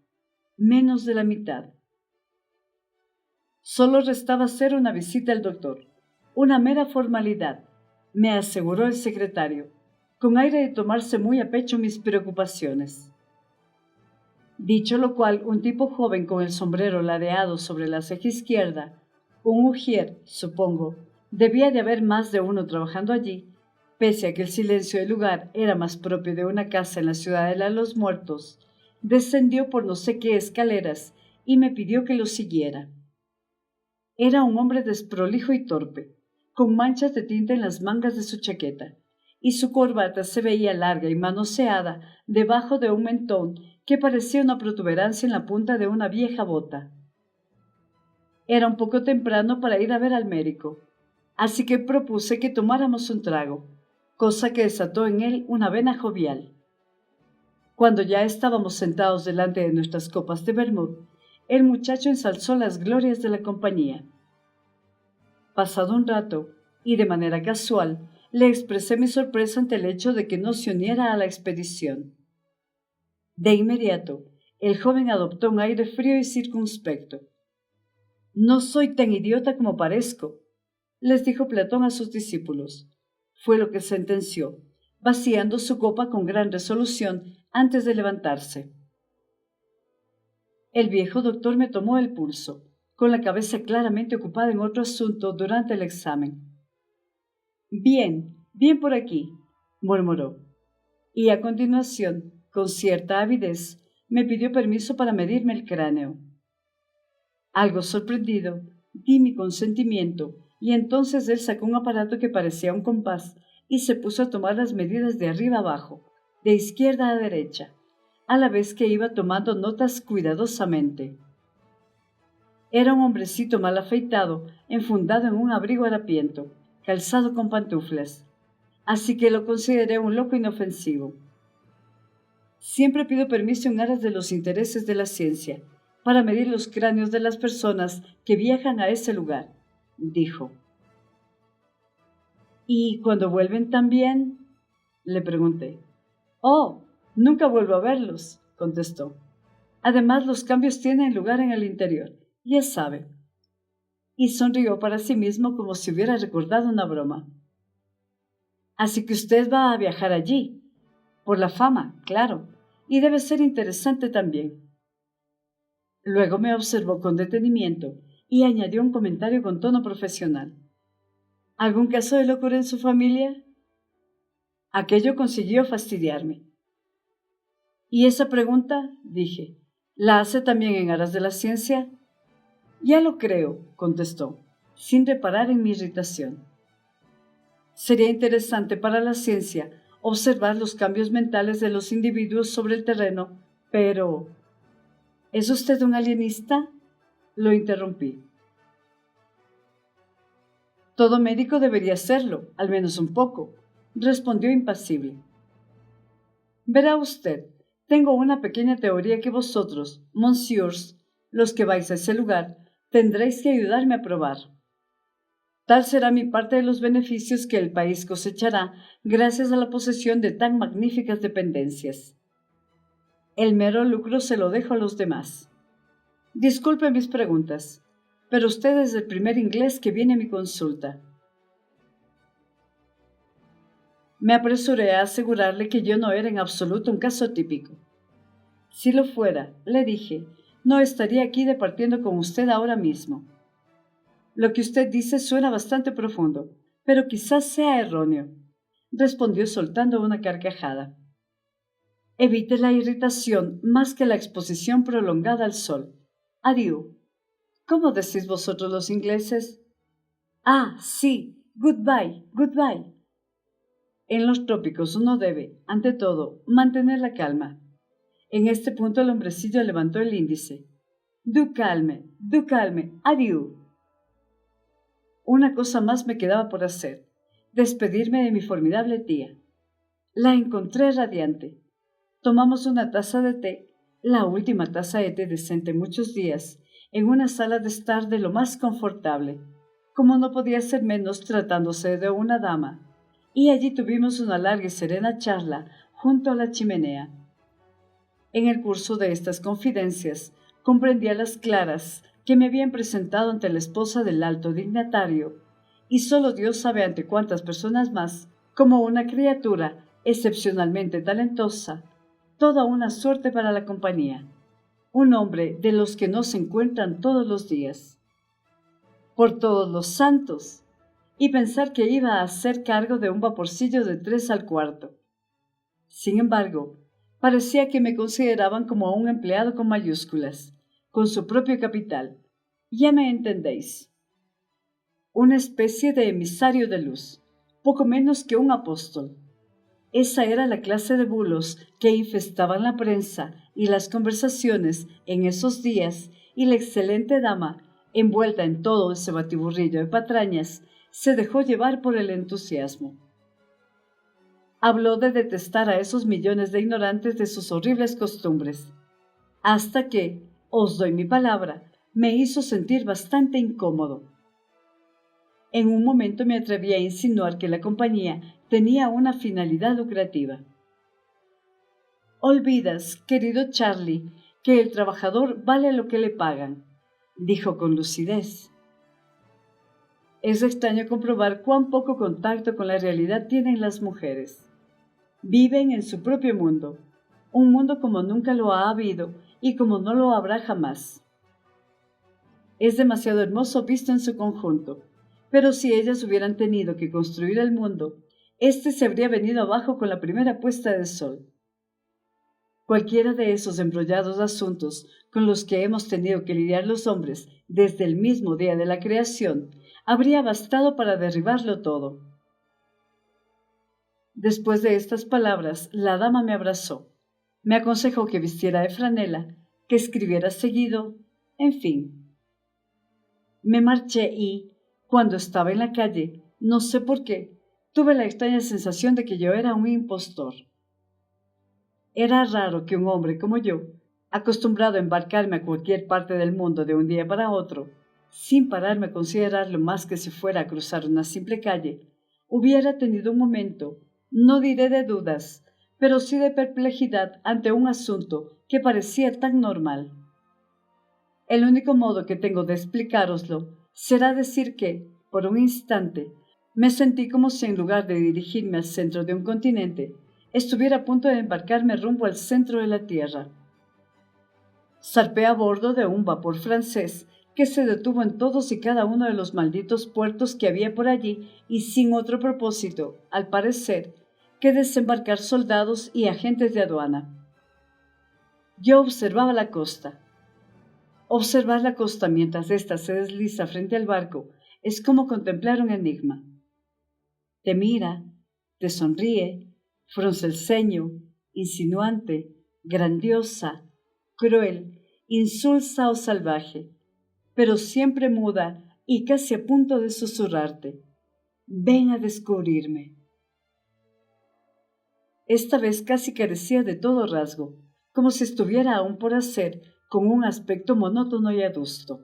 menos de la mitad. Solo restaba hacer una visita al doctor, una mera formalidad, me aseguró el secretario, con aire de tomarse muy a pecho mis preocupaciones. Dicho lo cual, un tipo joven con el sombrero ladeado sobre la ceja izquierda, un ujier, supongo, debía de haber más de uno trabajando allí, pese a que el silencio del lugar era más propio de una casa en la ciudadela de los muertos, descendió por no sé qué escaleras y me pidió que lo siguiera. Era un hombre desprolijo y torpe, con manchas de tinta en las mangas de su chaqueta, y su corbata se veía larga y manoseada debajo de un mentón que parecía una protuberancia en la punta de una vieja bota. Era un poco temprano para ir a ver al médico, así que propuse que tomáramos un trago, cosa que desató en él una vena jovial. Cuando ya estábamos sentados delante de nuestras copas de vermut, el muchacho ensalzó las glorias de la compañía. Pasado un rato, y de manera casual, le expresé mi sorpresa ante el hecho de que no se uniera a la expedición. De inmediato, el joven adoptó un aire frío y circunspecto. «No soy tan idiota como parezco», les dijo Platón a sus discípulos. Fue lo que sentenció, vaciando su copa con gran resolución antes de levantarse. El viejo doctor me tomó el pulso, con la cabeza claramente ocupada en otro asunto durante el examen. «Bien, bien por aquí», murmuró, y a continuación, con cierta avidez, me pidió permiso para medirme el cráneo. Algo sorprendido, di mi consentimiento, y entonces él sacó un aparato que parecía un compás y se puso a tomar las medidas de arriba abajo, de izquierda a derecha, a la vez que iba tomando notas cuidadosamente. Era un hombrecito mal afeitado, enfundado en un abrigo harapiento, calzado con pantuflas, así que lo consideré un loco inofensivo. Siempre pido permiso en aras de los intereses de la ciencia, para medir los cráneos de las personas que viajan a ese lugar, dijo. ¿Y cuando vuelven también?, le pregunté. Oh, nunca vuelvo a verlos, contestó. Además, los cambios tienen lugar en el interior, ya sabe. Y sonrió para sí mismo como si hubiera recordado una broma. Así que usted va a viajar allí, por la fama, claro, y debe ser interesante también. Luego me observó con detenimiento y añadió un comentario con tono profesional. ¿Algún caso de locura en su familia? Aquello consiguió fastidiarme. ¿Y esa pregunta? Dije. ¿La hace también en aras de la ciencia? Ya lo creo, contestó, sin reparar en mi irritación. Sería interesante para la ciencia observar los cambios mentales de los individuos sobre el terreno, pero ¿es usted un alienista?, lo interrumpí. Todo médico debería serlo, al menos un poco, respondió impasible. Verá usted, tengo una pequeña teoría que vosotros, monsieurs, los que vais a ese lugar, tendréis que ayudarme a probar. Tal será mi parte de los beneficios que el país cosechará gracias a la posesión de tan magníficas dependencias. El mero lucro se lo dejo a los demás. Disculpe mis preguntas, pero usted es el primer inglés que viene a mi consulta. Me apresuré a asegurarle que yo no era en absoluto un caso típico. Si lo fuera, le dije, no estaría aquí departiendo con usted ahora mismo. Lo que usted dice suena bastante profundo, pero quizás sea erróneo, respondió soltando una carcajada. Evite la irritación más que la exposición prolongada al sol. Adiós. ¿Cómo decís vosotros los ingleses? Ah, sí, goodbye, goodbye. En los trópicos uno debe, ante todo, mantener la calma. En este punto el hombrecillo levantó el índice. Du calme, adiós. Una cosa más me quedaba por hacer, despedirme de mi formidable tía. La encontré radiante. Tomamos una taza de té, la última taza de té decente en muchos días, en una sala de estar de lo más confortable, como no podía ser menos tratándose de una dama, y allí tuvimos una larga y serena charla junto a la chimenea. En el curso de estas confidencias comprendí a las claras que me habían presentado ante la esposa del alto dignatario, y solo Dios sabe ante cuántas personas más, como una criatura excepcionalmente talentosa, toda una suerte para la compañía, un hombre de los que no se encuentran todos los días. Por todos los santos, y pensar que iba a hacer cargo de un vaporcillo de 3 al cuarto. Sin embargo, Parecía que me consideraban como un empleado con mayúsculas, con su propio capital. Ya me entendéis. Una especie de emisario de luz, poco menos que un apóstol. Esa era la clase de bulos que infestaban la prensa y las conversaciones en esos días, y la excelente dama, envuelta en todo ese batiburrillo de patrañas, se dejó llevar por el entusiasmo. Habló de detestar a esos millones de ignorantes de sus horribles costumbres, hasta que, os doy mi palabra, me hizo sentir bastante incómodo. En un momento me atreví a insinuar que la compañía tenía una finalidad lucrativa. Olvidas, querido Charlie, que el trabajador vale lo que le pagan, dijo con lucidez. Es extraño comprobar cuán poco contacto con la realidad tienen las mujeres. Viven en su propio mundo, un mundo como nunca lo ha habido y como no lo habrá jamás. Es demasiado hermoso visto en su conjunto, pero si ellas hubieran tenido que construir el mundo, éste se habría venido abajo con la primera puesta de sol. Cualquiera de esos embrollados asuntos con los que hemos tenido que lidiar los hombres desde el mismo día de la creación habría bastado para derribarlo todo. Después de estas palabras, la dama me abrazó, me aconsejó que vistiera de franela, que escribiera seguido, en fin. Me marché y, cuando estaba en la calle, no sé por qué, tuve la extraña sensación de que yo era un impostor. Era raro que un hombre como yo, acostumbrado a embarcarme a cualquier parte del mundo de un día para otro, sin pararme a considerarlo más que si fuera a cruzar una simple calle, hubiera tenido un momento, no diré de dudas, pero sí de perplejidad ante un asunto que parecía tan normal. El único modo que tengo de explicároslo será decir que, por un instante, me sentí como si en lugar de dirigirme al centro de un continente, estuviera a punto de embarcarme rumbo al centro de la Tierra. Zarpé a bordo de un vapor francés que se detuvo en todos y cada uno de los malditos puertos que había por allí y sin otro propósito, al parecer, que desembarcar soldados y agentes de aduana. Yo observaba la costa. Observar la costa mientras ésta se desliza frente al barco es como contemplar un enigma. Te mira, te sonríe, frunce el ceño, insinuante, grandiosa, cruel, insulsa o salvaje, pero siempre muda y casi a punto de susurrarte. Ven a descubrirme. Esta vez casi carecía de todo rasgo, como si estuviera aún por hacer, con un aspecto monótono y adusto.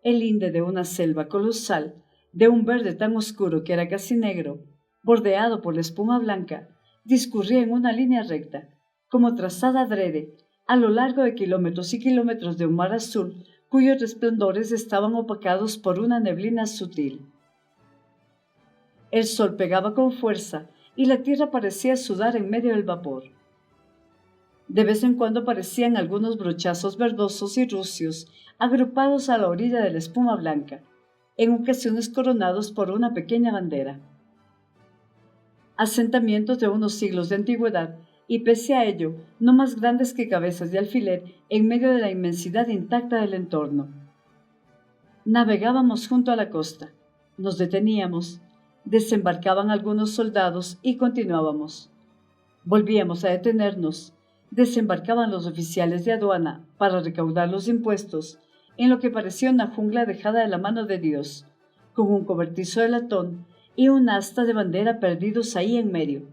El linde de una selva colosal, de un verde tan oscuro que era casi negro, bordeado por la espuma blanca, discurría en una línea recta, como trazada adrede, a lo largo de kilómetros y kilómetros de un mar azul cuyos resplandores estaban opacados por una neblina sutil. El sol pegaba con fuerza y la tierra parecía sudar en medio del vapor. De vez en cuando aparecían algunos brochazos verdosos y rucios agrupados a la orilla de la espuma blanca, en ocasiones coronados por una pequeña bandera. Asentamientos de unos siglos de antigüedad y pese a ello no más grandes que cabezas de alfiler en medio de la inmensidad intacta del entorno. Navegábamos junto a la costa, nos deteníamos, desembarcaban algunos soldados y continuábamos. Volvíamos a detenernos, desembarcaban los oficiales de aduana para recaudar los impuestos en lo que parecía una jungla dejada de la mano de Dios, con un cobertizo de latón y un asta de bandera perdidos ahí en medio.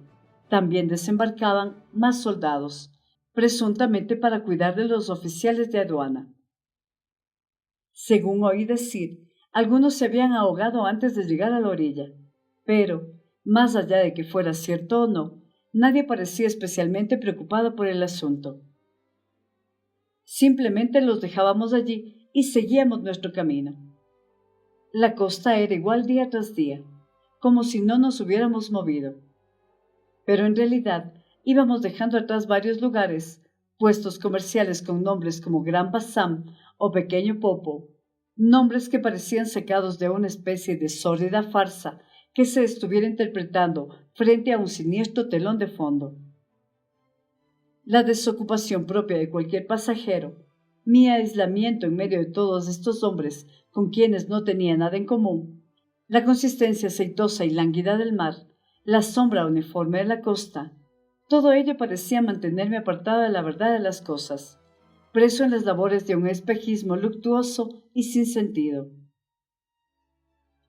También desembarcaban más soldados, presuntamente para cuidar de los oficiales de aduana. Según oí decir, algunos se habían ahogado antes de llegar a la orilla, pero, más allá de que fuera cierto o no, nadie parecía especialmente preocupado por el asunto. Simplemente los dejábamos allí y seguíamos nuestro camino. La costa era igual día tras día, como si no nos hubiéramos movido. Pero en realidad íbamos dejando atrás varios lugares, puestos comerciales con nombres como Gran Bassam o Pequeño Popo, nombres que parecían sacados de una especie de sórdida farsa que se estuviera interpretando frente a un siniestro telón de fondo. la desocupación propia de cualquier pasajero, mi aislamiento en medio de todos estos hombres con quienes no tenía nada en común, la consistencia aceitosa y lánguida del mar, la sombra uniforme de la costa, todo ello parecía mantenerme apartado de la verdad de las cosas, preso en las labores de un espejismo luctuoso y sin sentido.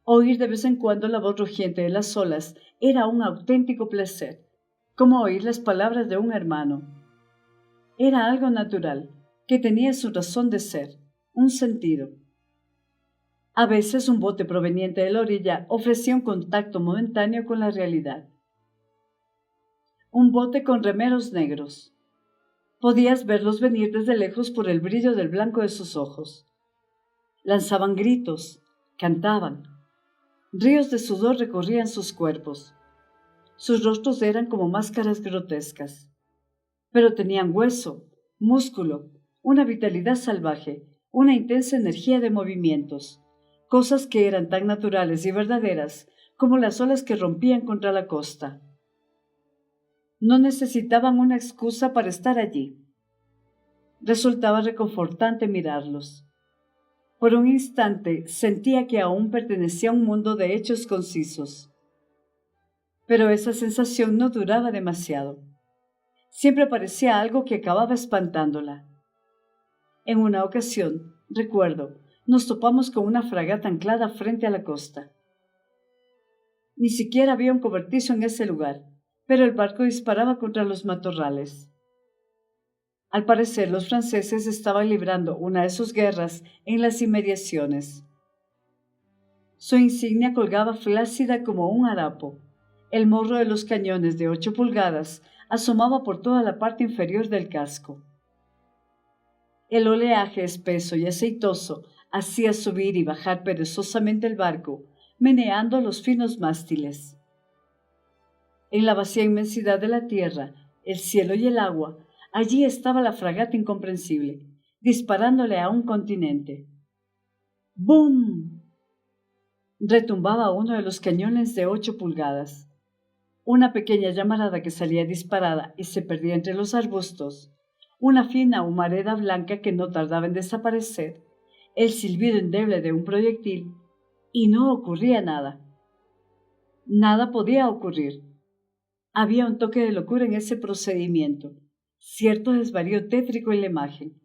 Oír de vez en cuando la voz rugiente de las olas era un auténtico placer, como oír las palabras de un hermano. Era algo natural, que tenía su razón de ser, un sentido. A veces un bote proveniente de la orilla ofrecía un contacto momentáneo con la realidad. Un bote con remeros negros. Podías verlos venir desde lejos por el brillo del blanco de sus ojos. Lanzaban gritos, cantaban. Ríos de sudor recorrían sus cuerpos. Sus rostros eran como máscaras grotescas. Pero tenían hueso, músculo, una vitalidad salvaje, una intensa energía de movimientos, cosas que eran tan naturales y verdaderas como las olas que rompían contra la costa. No necesitaban una excusa para estar allí. Resultaba reconfortante mirarlos. Por un instante sentía que aún pertenecía a un mundo de hechos concisos. Pero esa sensación no duraba demasiado. Siempre aparecía algo que acababa espantándola. En una ocasión, recuerdo, nos topamos con una fragata anclada frente a la costa. Ni siquiera había un cobertizo en ese lugar, pero el barco disparaba contra los matorrales. Al parecer, los franceses estaban librando una de sus guerras en las inmediaciones. Su insignia colgaba flácida como un harapo. El morro de los cañones de 8 pulgadas asomaba por toda la parte inferior del casco. El oleaje espeso y aceitoso hacía subir y bajar perezosamente el barco, meneando los finos mástiles. En la vacía inmensidad de la tierra, el cielo y el agua, allí estaba la fragata incomprensible, disparándole a un continente. ¡Bum! Retumbaba uno de los cañones de 8 pulgadas. Una pequeña llamarada que salía disparada y se perdía entre los arbustos, una fina humareda blanca que no tardaba en desaparecer, el silbido endeble de un proyectil, y no ocurría nada. Nada podía ocurrir. Había un toque de locura en ese procedimiento, cierto desvarío tétrico en la imagen,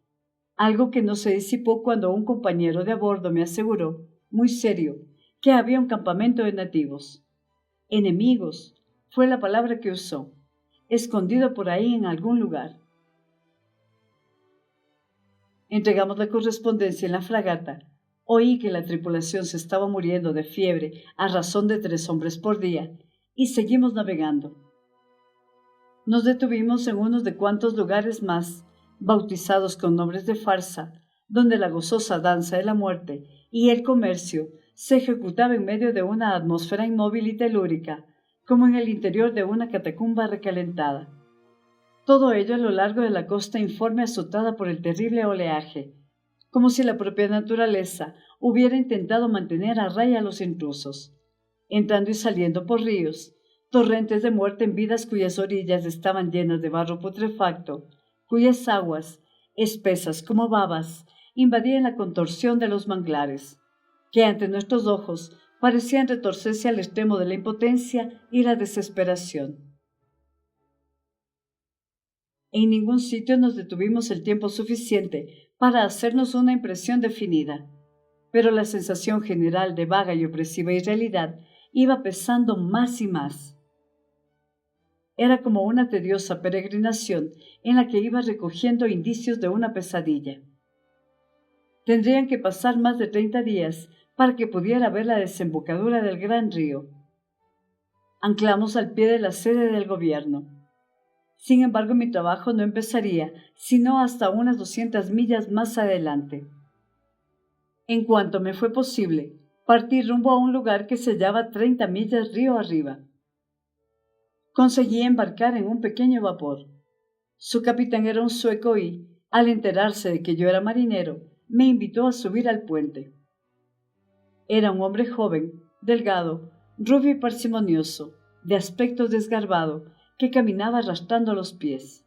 algo que no se disipó cuando un compañero de a bordo me aseguró, muy serio, que había un campamento de nativos. Enemigos, fue la palabra que usó, escondido por ahí en algún lugar. Entregamos la correspondencia en la fragata. Oí que la tripulación se estaba muriendo de fiebre a razón de 3 hombres por día, y seguimos navegando. Nos detuvimos en unos de cuantos lugares más, bautizados con nombres de farsa, donde la gozosa danza de la muerte y el comercio se ejecutaba en medio de una atmósfera inmóvil y telúrica, como en el interior de una catacumba recalentada. Todo ello a lo largo de la costa informe azotada por el terrible oleaje, como si la propia naturaleza hubiera intentado mantener a raya a los intrusos, entrando y saliendo por ríos, torrentes de muerte en vidas cuyas orillas estaban llenas de barro putrefacto, cuyas aguas, espesas como babas, invadían la contorsión de los manglares, que ante nuestros ojos parecían retorcerse al extremo de la impotencia y la desesperación. En ningún sitio nos detuvimos el tiempo suficiente para hacernos una impresión definida, pero la sensación general de vaga y opresiva irrealidad iba pesando más y más. Era como una tediosa peregrinación en la que iba recogiendo indicios de una pesadilla. Tendrían que pasar más de 30 días para que pudiera ver la desembocadura del gran río. Anclamos al pie de la sede del gobierno. Sin embargo, mi trabajo no empezaría sino hasta unas 200 millas más adelante. En cuanto me fue posible, partí rumbo a un lugar que se hallaba 30 millas río arriba. Conseguí embarcar en un pequeño vapor. Su capitán era un sueco y, al enterarse de que yo era marinero, me invitó a subir al puente. Era un hombre joven, delgado, rubio y parsimonioso, de aspecto desgarbado, que caminaba arrastrando los pies.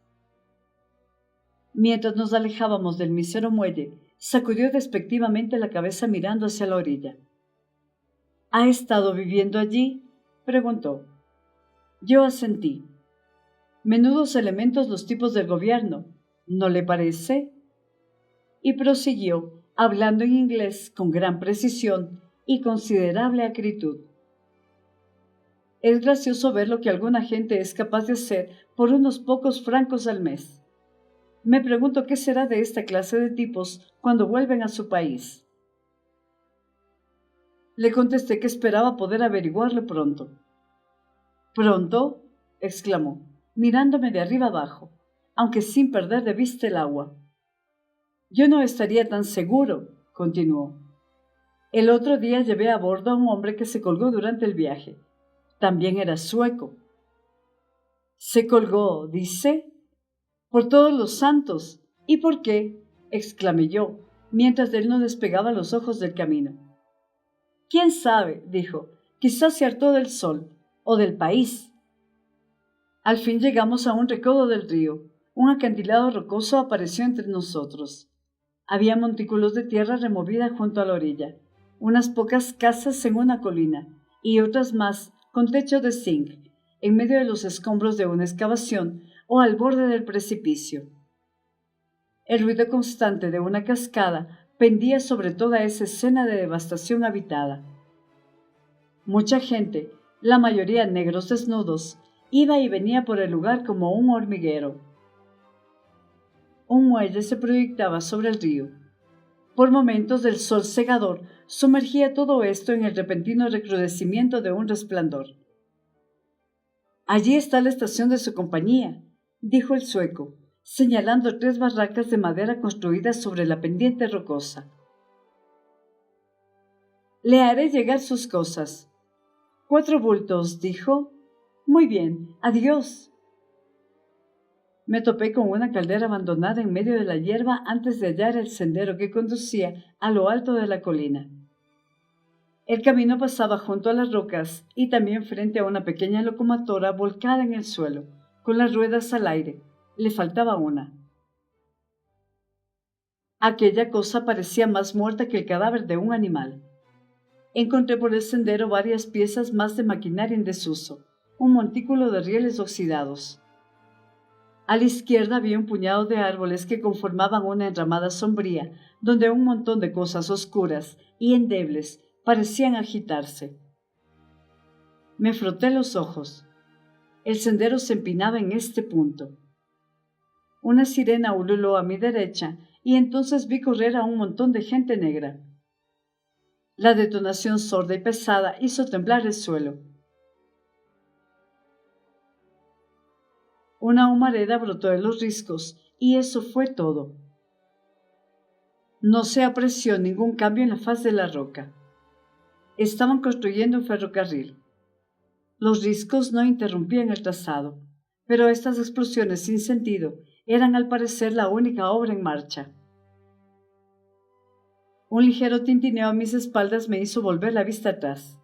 Mientras nos alejábamos del mísero muelle, sacudió despectivamente la cabeza mirando hacia la orilla. ¿Ha estado viviendo allí?, preguntó. Yo asentí. Menudos elementos los tipos del gobierno, ¿no le parece? Y prosiguió, hablando en inglés con gran precisión y considerable acritud. Es gracioso ver lo que alguna gente es capaz de hacer por unos pocos francos al mes. Me pregunto qué será de esta clase de tipos cuando vuelven a su país. Le contesté que esperaba poder averiguarlo pronto. ¿Pronto?, exclamó, mirándome de arriba abajo, aunque sin perder de vista el agua. Yo no estaría tan seguro, continuó. El otro día llevé a bordo a un hombre que se colgó durante el viaje. También era sueco. ¿Se colgó, dice? Por todos los santos. ¿Y por qué?, exclamé yo, mientras él no despegaba los ojos del camino. ¿Quién sabe?, dijo. Quizás se hartó del sol o del país. Al fin llegamos a un recodo del río. Un acantilado rocoso apareció entre nosotros. Había montículos de tierra removida junto a la orilla, unas pocas casas en una colina y otras más con techo de zinc, en medio de los escombros de una excavación o al borde del precipicio. El ruido constante de una cascada pendía sobre toda esa escena de devastación habitada. Mucha gente, la mayoría negros desnudos, iba y venía por el lugar como un hormiguero. Un muelle se proyectaba sobre el río. Por momentos el sol cegador sumergía todo esto en el repentino recrudecimiento de un resplandor. Allí está la estación de su compañía, dijo el sueco, señalando 3 barracas de madera construidas sobre la pendiente rocosa. Le haré llegar sus cosas. 4 bultos, dijo. Muy bien, adiós. Me topé con una caldera abandonada en medio de la hierba antes de hallar el sendero que conducía a lo alto de la colina. El camino pasaba junto a las rocas y también frente a una pequeña locomotora volcada en el suelo, con las ruedas al aire. Le faltaba una. Aquella cosa parecía más muerta que el cadáver de un animal. Encontré por el sendero varias piezas más de maquinaria en desuso, un montículo de rieles oxidados. A la izquierda había un puñado de árboles que conformaban una enramada sombría, donde un montón de cosas oscuras y endebles parecían agitarse. Me froté los ojos. El sendero se empinaba en este punto. Una sirena ululó a mi derecha y entonces vi correr a un montón de gente negra. La detonación sorda y pesada hizo temblar el suelo. Una humareda brotó de los riscos y eso fue todo. No se apreció ningún cambio en la faz de la roca. Estaban construyendo un ferrocarril. Los riscos no interrumpían el trazado, pero estas explosiones sin sentido eran al parecer la única obra en marcha. Un ligero tintineo a mis espaldas me hizo volver la vista atrás.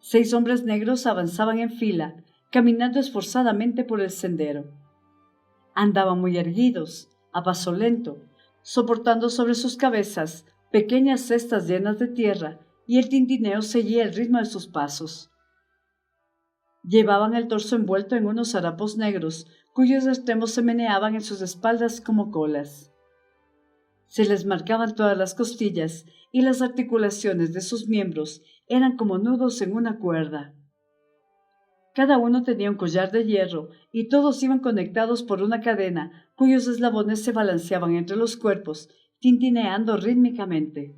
6 hombres negros avanzaban en fila, caminando esforzadamente por el sendero. Andaban muy erguidos, a paso lento, soportando sobre sus cabezas pequeñas cestas llenas de tierra, y el tintineo seguía el ritmo de sus pasos. Llevaban el torso envuelto en unos harapos negros, cuyos extremos se meneaban en sus espaldas como colas. Se les marcaban todas las costillas y las articulaciones de sus miembros eran como nudos en una cuerda. Cada uno tenía un collar de hierro y todos iban conectados por una cadena cuyos eslabones se balanceaban entre los cuerpos, tintineando rítmicamente.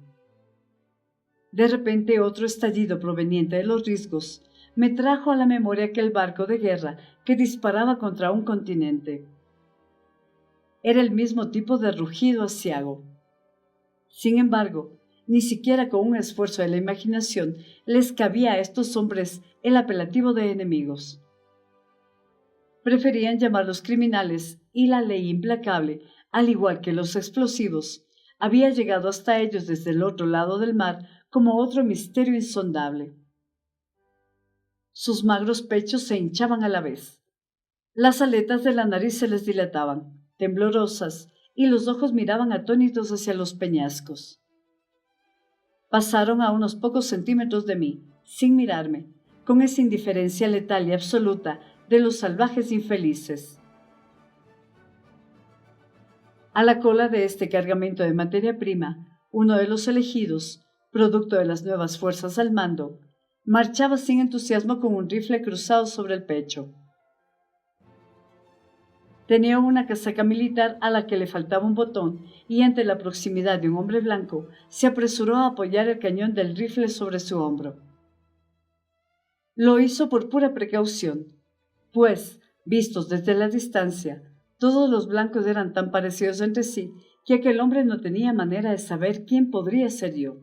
De repente otro estallido proveniente de los riscos me trajo a la memoria aquel barco de guerra que disparaba contra un continente. Era el mismo tipo de rugido aciago. Sin embargo, ni siquiera con un esfuerzo de la imaginación les cabía a estos hombres el apelativo de enemigos. Preferían llamarlos criminales y la ley implacable, al igual que los explosivos, había llegado hasta ellos desde el otro lado del mar como otro misterio insondable. Sus magros pechos se hinchaban a la vez. Las aletas de la nariz se les dilataban. temblorosas, y los ojos miraban atónitos hacia los peñascos. Pasaron a unos pocos centímetros de mí, sin mirarme, con esa indiferencia letal y absoluta de los salvajes infelices. A la cola de este cargamento de materia prima, uno de los elegidos, producto de las nuevas fuerzas al mando, marchaba sin entusiasmo con un rifle cruzado sobre el pecho. Tenía una casaca militar a la que le faltaba un botón y ante la proximidad de un hombre blanco se apresuró a apoyar el cañón del rifle sobre su hombro. Lo hizo por pura precaución, pues, vistos desde la distancia, todos los blancos eran tan parecidos entre sí que aquel hombre no tenía manera de saber quién podría ser yo.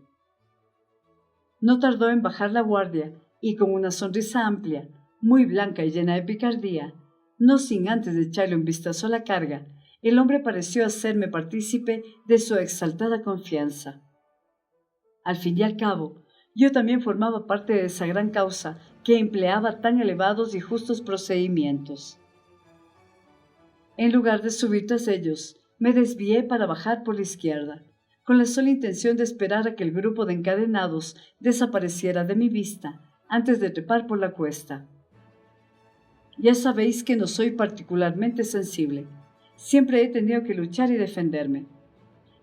No tardó en bajar la guardia y con una sonrisa amplia, muy blanca y llena de picardía, no sin antes de echarle un vistazo a la carga, el hombre pareció hacerme partícipe de su exaltada confianza. Al fin y al cabo, yo también formaba parte de esa gran causa que empleaba tan elevados y justos procedimientos. En lugar de subir tras ellos, me desvié para bajar por la izquierda, con la sola intención de esperar a que el grupo de encadenados desapareciera de mi vista antes de trepar por la cuesta. Ya sabéis que no soy particularmente sensible. Siempre he tenido que luchar y defenderme.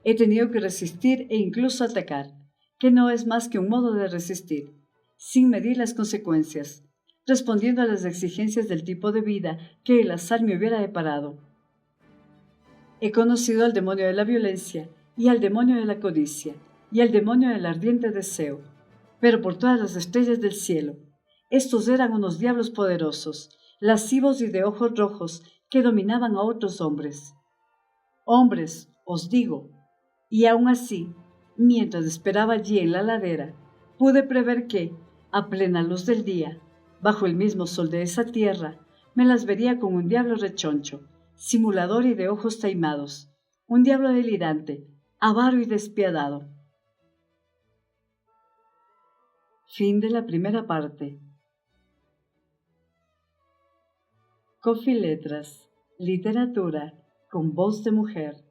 He tenido que resistir e incluso atacar, que no es más que un modo de resistir, sin medir las consecuencias, respondiendo a las exigencias del tipo de vida que el azar me hubiera deparado. He conocido al demonio de la violencia y al demonio de la codicia y al demonio del ardiente deseo, pero por todas las estrellas del cielo, estos eran unos diablos poderosos, lascivos y de ojos rojos que dominaban a otros hombres. Hombres, os digo, y aún así, mientras esperaba allí en la ladera, pude prever que, a plena luz del día, bajo el mismo sol de esa tierra, me las vería con un diablo rechoncho, simulador y de ojos taimados, un diablo delirante, avaro y despiadado. Fin de la primera parte. Coffee Letras, literatura con voz de mujer.